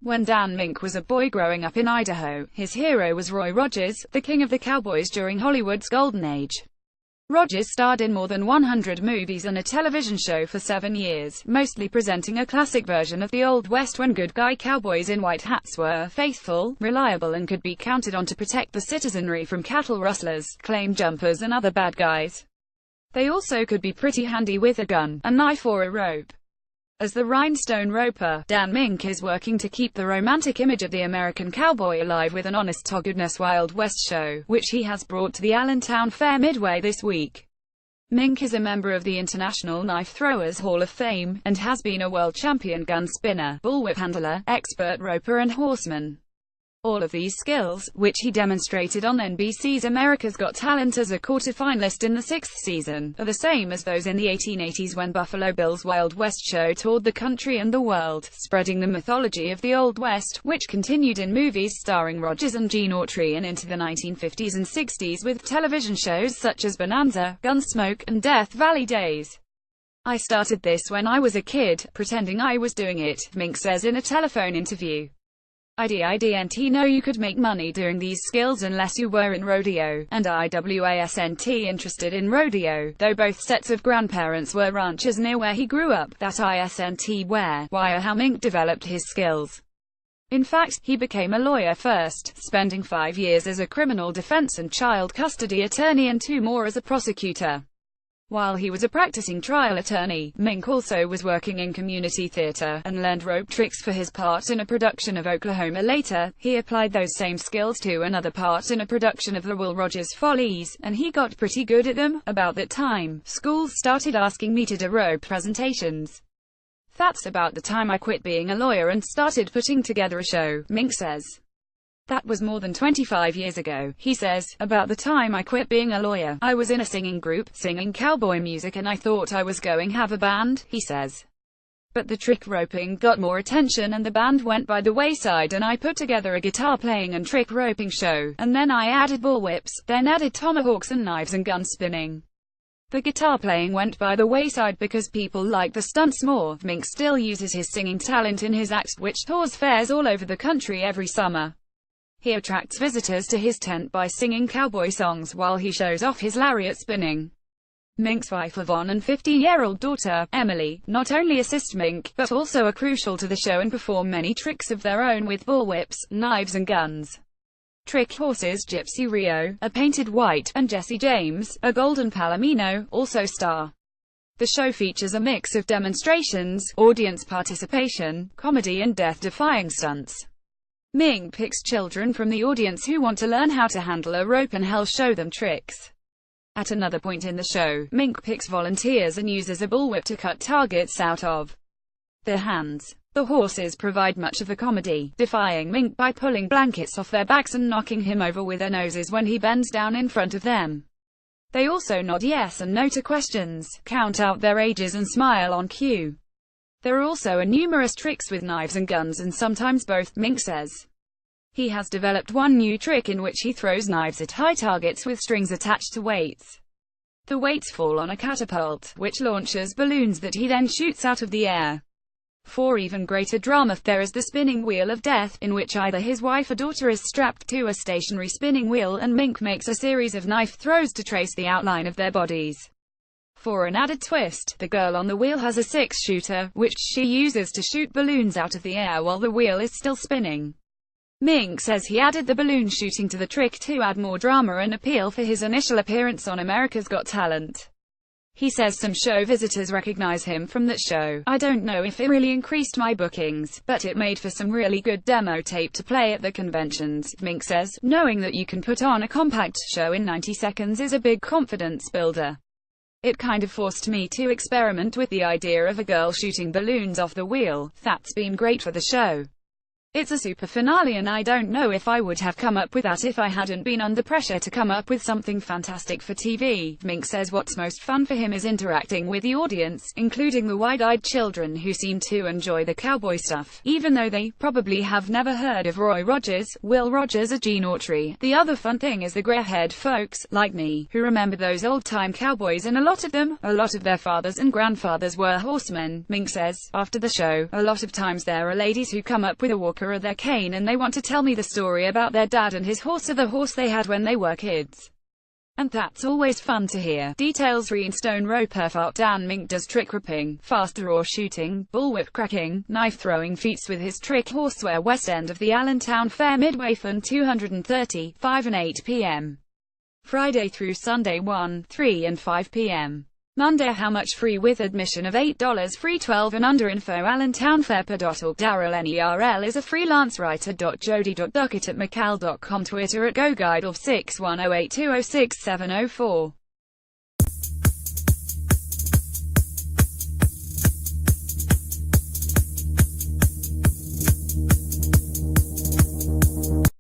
When Dan Mink was a boy growing up in Idaho, his hero was Roy Rogers, the king of the cowboys during Hollywood's golden age. Rogers starred in more than 100 movies and a television show for 7 years, mostly presenting a classic version of the Old West when good guy cowboys in white hats were faithful, reliable and could be counted on to protect the citizenry from cattle rustlers, claim jumpers and other bad guys. They also could be pretty handy with a gun, a knife or a rope. As the Rhinestone roper, Dan Mink is working to keep the romantic image of the American cowboy alive with an honest-to-goodness Wild West show, which he has brought to the Allentown Fair midway this week. Mink is a member of the International Knife Throwers Hall of Fame, and has been a world champion gun spinner, bullwhip handler, expert roper and horseman. All of these skills, which he demonstrated on NBC's America's Got Talent as a quarter-finalist in the 6th season, are the same as those in the 1880s when Buffalo Bill's Wild West show toured the country and the world, spreading the mythology of the Old West, which continued in movies starring Rogers and Gene Autry and into the 1950s and 60s with television shows such as Bonanza, Gunsmoke, and Death Valley Days. "I started this when I was a kid, pretending I was doing it," Mink says in a telephone interview. "I didn't know you could make money doing these skills unless you were in rodeo, and I wasn't interested in rodeo, though both sets of grandparents were ranchers near where he grew up, that isn't why or how Mink developed his skills. In fact, he became a lawyer first, spending 5 years as a criminal defense and child custody attorney and 2 more as a prosecutor. While he was a practicing trial attorney, Mink also was working in community theater, and learned rope tricks for his part in a production of Oklahoma. Later, he applied those same skills to another part in a production of the Will Rogers Follies, and he got pretty good at them. About that time, schools started asking me to do rope presentations. That's about the time I quit being a lawyer and started putting together a show," Mink says. "That was more than 25 years ago," he says. "About the time I quit being a lawyer, I was in a singing group, singing cowboy music, and I thought I was going to have a band," he says. "But the trick roping got more attention and the band went by the wayside, and I put together a guitar playing and trick roping show, and then I added bullwhips, then added tomahawks and knives and gun spinning. The guitar playing went by the wayside because people liked the stunts more." Mink still uses his singing talent in his act, which tours fairs all over the country every summer. He attracts visitors to his tent by singing cowboy songs while he shows off his lariat spinning. Mink's wife Yvonne and 15-year-old daughter, Emily, not only assist Mink, but also are crucial to the show and perform many tricks of their own with bullwhips, knives and guns. Trick horses Gypsy Rio, a painted white, and Jesse James, a golden palomino, also star. The show features a mix of demonstrations, audience participation, comedy and death-defying stunts. Mink picks children from the audience who want to learn how to handle a rope and he'll show them tricks. At another point in the show, Mink picks volunteers and uses a bullwhip to cut targets out of their hands. The horses provide much of the comedy, defying Mink by pulling blankets off their backs and knocking him over with their noses when he bends down in front of them. They also nod yes and no to questions, count out their ages and smile on cue. There are also numerous tricks with knives and guns, and sometimes both, Mink says. He has developed one new trick in which he throws knives at high targets with strings attached to weights. The weights fall on a catapult, which launches balloons that he then shoots out of the air. For even greater drama, there is the spinning wheel of death, in which either his wife or daughter is strapped to a stationary spinning wheel, and Mink makes a series of knife throws to trace the outline of their bodies. For an added twist, the girl on the wheel has a 6-shooter, which she uses to shoot balloons out of the air while the wheel is still spinning. Mink says he added the balloon shooting to the trick to add more drama and appeal for his initial appearance on America's Got Talent. He says some show visitors recognize him from that show. "I don't know if it really increased my bookings, but it made for some really good demo tape to play at the conventions," Mink says. "Knowing that you can put on a compact show in 90 seconds is a big confidence builder. It kind of forced me to experiment with the idea of a girl shooting balloons off the wheel. That's been great for the show. It's a super finale, and I don't know if I would have come up with that if I hadn't been under pressure to come up with something fantastic for TV." Mink says what's most fun for him is interacting with the audience, including the wide-eyed children who seem to enjoy the cowboy stuff, even though they probably have never heard of Roy Rogers, Will Rogers or Gene Autry. "The other fun thing is the gray-haired folks, like me, who remember those old-time cowboys, and a lot of their fathers and grandfathers were horsemen," Mink says. After the show, a lot of times there are ladies who come up with a walk are their cane and they want to tell me the story about their dad and his horse or the horse they had when they were kids. And that's always fun to hear. Details: Rhinestone roper fart. Dan Mink does trick ripping, fast draw shooting, bullwhip cracking, knife throwing feats with his trick horseware. West end of the Allentown Fair, Midway Fun 230, 5 and 8 p.m. Friday through Sunday 1, 3 and 5 p.m. Monday. How much? Free with admission of $8, free 12 and under. Info allentownfair.org. Daryl NERL is a freelance writer. Jody.duckett@macal.com. Twitter @GoGuide of 61082067004.